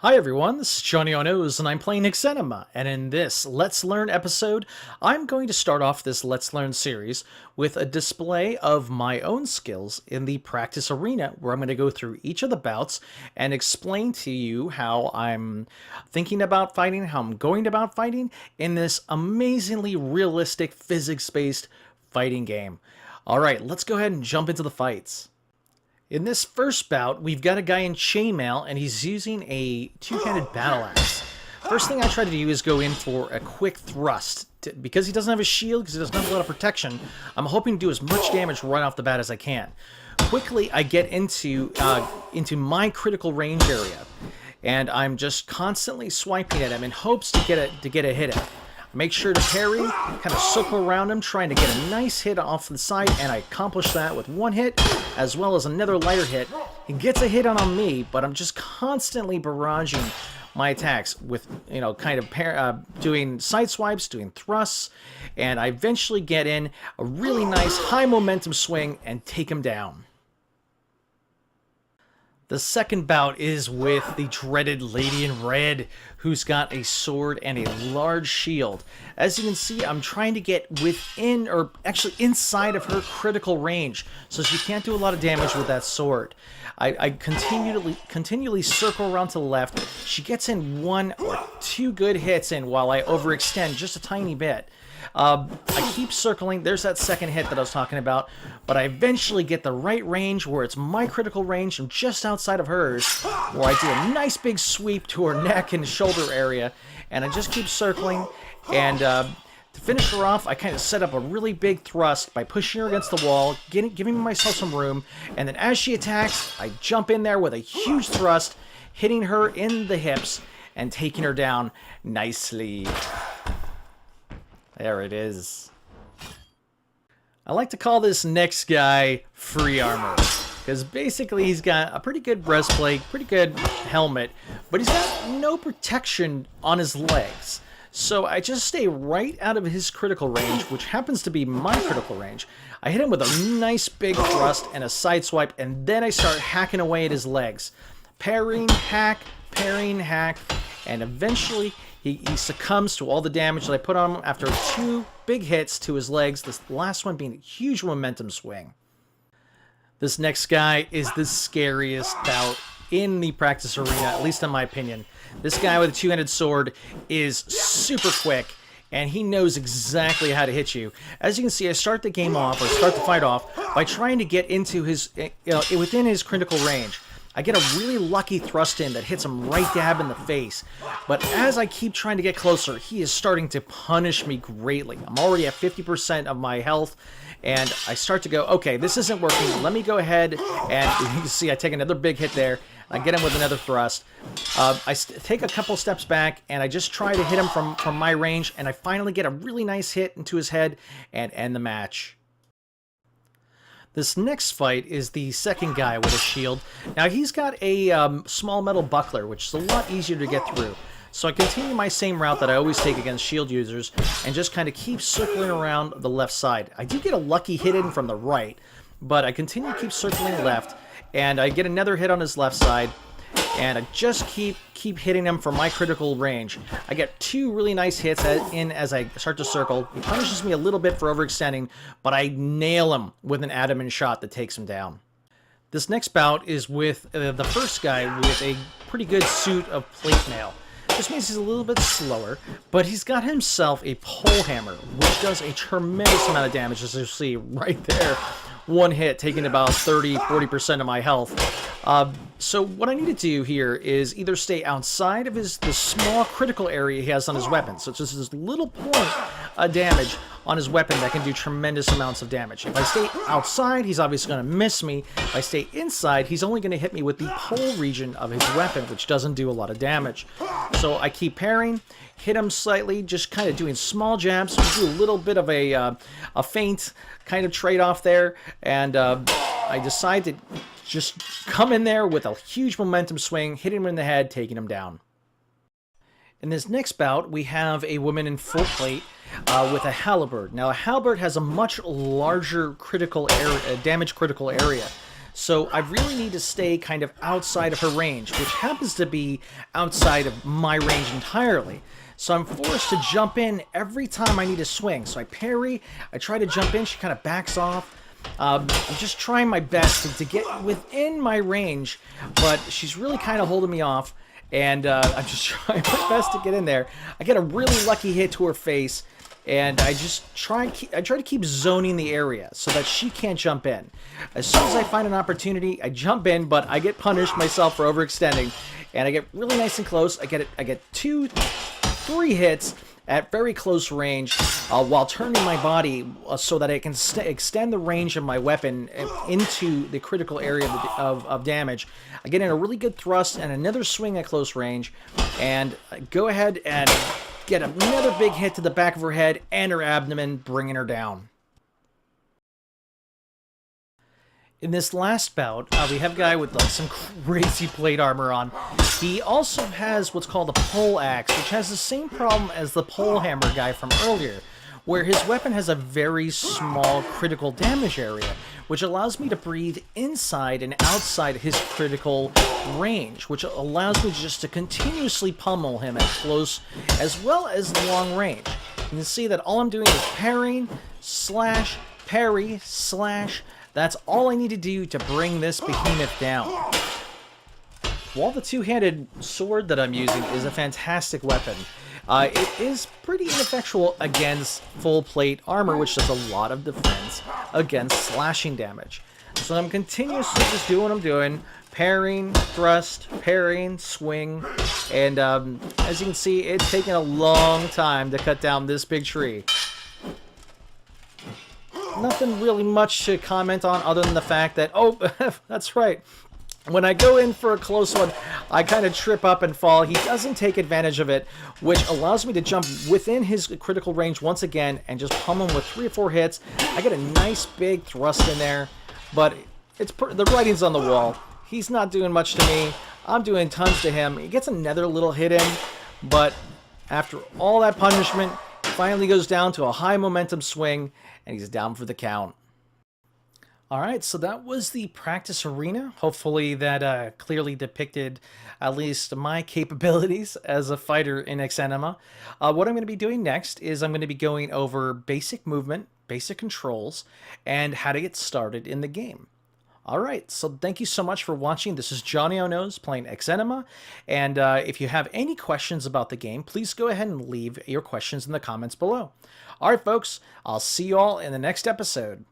Hi everyone, this is Johnnyonoes and I'm playing Exanima, and in this Let's Learn episode, I'm going to start off this Let's Learn series with a display of my own skills in the practice arena, where I'm going to go through each of the bouts and explain to you how I'm thinking about fighting, how I'm going about fighting in this amazingly realistic physics-based fighting game. Alright, let's go ahead and jump into the fights. In this first bout, we've got a guy in Chainmail, and he's using a two-handed battle axe. First thing I try to do is go in for a quick thrust. Because he doesn't have a shield, because he doesn't have a lot of protection, I'm hoping to do as much damage right off the bat as I can. Quickly, I get into my critical range area, and I'm just constantly swiping at him in hopes to get a hit in. Make sure to parry, kind of circle around him, trying to get a nice hit off the side, and I accomplish that with one hit, as well as another lighter hit. He gets a hit on me, but I'm just constantly barraging my attacks with, kind of doing side swipes, doing thrusts, and I eventually get in a really nice high momentum swing and take him down. The second bout is with the dreaded Lady in Red, who's got a sword and a large shield. As you can see, I'm trying to get within, or actually inside of her critical range, so she can't do a lot of damage with that sword. I continually circle around to the left. She gets in one or two good hits in while I overextend just a tiny bit. I keep circling. There's that second hit that I was talking about, but I eventually get the right range where it's my critical range and just outside of hers, where I do a nice big sweep to her neck and shoulder area, and I just keep circling. And to finish her off, I kind of set up a really big thrust by pushing her against the wall, giving myself some room, and then as she attacks, I jump in there with a huge thrust, hitting her in the hips and taking her down nicely. There it is. I like to call this next guy Free Armor, because basically he's got a pretty good breastplate, pretty good helmet, but he's got no protection on his legs. So I just stay right out of his critical range, which happens to be my critical range. I hit him with a nice big thrust and a side swipe, and then I start hacking away at his legs. Parrying, hack, and eventually he succumbs to all the damage that I put on him after two big hits to his legs, this last one being a huge momentum swing. This next guy is the scariest bout in the practice arena, at least in my opinion. This guy with a two-handed sword is super quick, and he knows exactly how to hit you. As you can see, I start the game off, or start the fight off, by trying to get into his, within his critical range. I get a really lucky thrust in that hits him right dab in the face, but as I keep trying to get closer, he is starting to punish me greatly. I'm already at 50% of my health, and I start to go, okay, this isn't working. Let me go ahead, and you can see I take another big hit there. I get him with another thrust. I take a couple steps back, and I just try to hit him from my range, and I finally get a really nice hit into his head and end the match. This next fight is the second guy with a shield. Now he's got a small metal buckler, which is a lot easier to get through. So I continue my same route that I always take against shield users, and just kind of keep circling around the left side. I do get a lucky hit in from the right, but I continue to keep circling left, and I get another hit on his left side, and I just keep hitting him from my critical range. I get two really nice hits in as I start to circle. He punishes me a little bit for overextending, but I nail him with an adamant shot that takes him down. This next bout is with the first guy with a pretty good suit of plate mail. This means he's a little bit slower, but he's got himself a pole hammer, which does a tremendous amount of damage, as you see right there. One hit, taking about 30-40% of my health. So what I need to do here is either stay outside of the small critical area he has on his weapon. So it's just this little point of damage on his weapon that can do tremendous amounts of damage. If I stay outside, he's obviously going to miss me. If I stay inside, he's only going to hit me with the pole region of his weapon, which doesn't do a lot of damage. So I keep parrying, hit him slightly, just kind of doing small jabs, do a little bit of a feint kind of trade-off there, and I decide to just come in there with a huge momentum swing, hitting him in the head, taking him down. In this next bout, we have a woman in full plate with a halberd. Now, a halberd has a much larger critical area, damage critical area. So I really need to stay kind of outside of her range, which happens to be outside of my range entirely. So I'm forced to jump in every time I need to swing. So I parry, I try to jump in, she kind of backs off. I'm just trying my best to get within my range, but she's really kind of holding me off, and I'm just trying my best to get in there. I get a really lucky hit to her face, and I just try to keep zoning the area so that she can't jump in. As soon as I find an opportunity, I jump in, but I get punished myself for overextending, and I get really nice and close. I get 2, 3 hits at very close range while turning my body so that I can extend the range of my weapon into the critical area of damage. I get in a really good thrust and another swing at close range, and go ahead and get another big hit to the back of her head and her abdomen, bringing her down. In this last bout, we have a guy with like some crazy plate armor on. He also has what's called a pole axe, which has the same problem as the pole hammer guy from earlier, where his weapon has a very small critical damage area, which allows me to breathe inside and outside his critical range, which allows me just to continuously pummel him at close as well as long range. You can see that all I'm doing is parrying, slash, parry, slash. That's all I need to do to bring this behemoth down. While the two-handed sword that I'm using is a fantastic weapon, it is pretty ineffectual against full plate armor, which does a lot of defense against slashing damage. So I'm continuously just doing what I'm doing, parrying, thrust, parrying, swing, and as you can see, it's taken a long time to cut down this big tree. Nothing really much to comment on other than the fact that, oh, that's right. When I go in for a close one, I kind of trip up and fall. He doesn't take advantage of it, which allows me to jump within his critical range once again and just pummel him with 3 or 4 hits. I get a nice big thrust in there, but the writing's on the wall. He's not doing much to me. I'm doing tons to him. He gets another little hit in, but after all that punishment, he finally goes down to a high momentum swing, and he's down for the count. Alright, so that was the practice arena. Hopefully that clearly depicted at least my capabilities as a fighter in Exanima. What I'm going to be doing next is I'm going to be going over basic movement, basic controls, and how to get started in the game. Alright, so thank you so much for watching. This is Johnnyonoes playing Exanima, and if you have any questions about the game, please go ahead and leave your questions in the comments below. Alright folks, I'll see you all in the next episode.